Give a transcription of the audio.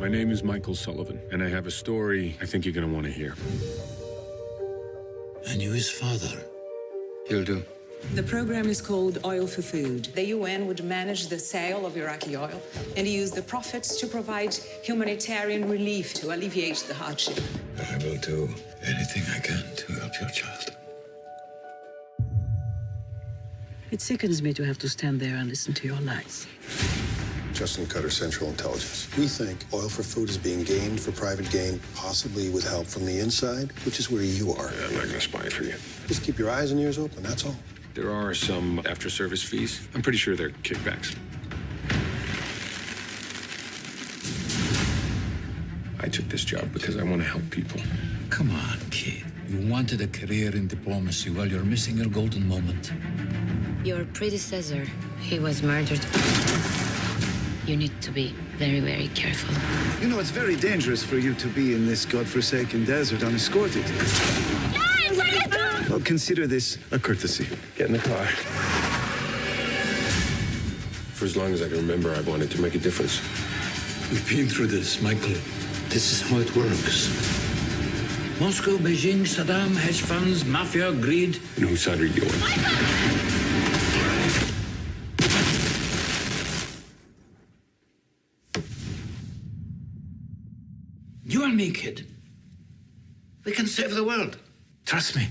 My name is Michael Sullivan, and I have a story I think you're going to want to hear. I knew his father. He'll do. The program is called Oil for Food. The UN would manage the sale of Iraqi oil and use the profits to provide humanitarian relief to alleviate the hardship. I will do anything I can to help your child. It sickens me to have to stand there and listen to your lies. Justin Cutter, Central Intelligence. We think oil for food is being gained for private gain, possibly with help from the inside, which is where you are. I'm not going to spy for you. Just keep your eyes and ears open, that's all. There are some after-service fees. I'm pretty sure they're kickbacks. I took this job because I want to help people. Come on, kid. You wanted a career in diplomacy while you're missing your golden moment. Your predecessor, he was murdered. You need to be very, very careful. You know, it's very dangerous for you to be in this godforsaken desert unescorted. Well, consider this a courtesy. Get in the car. For as long as I can remember, I wanted to make a difference. We've been through this, Michael. This is how it works. Moscow, Beijing, Saddam, hedge funds, mafia, greed. And whose side are you on? You and me, kid. We can save the world. Trust me.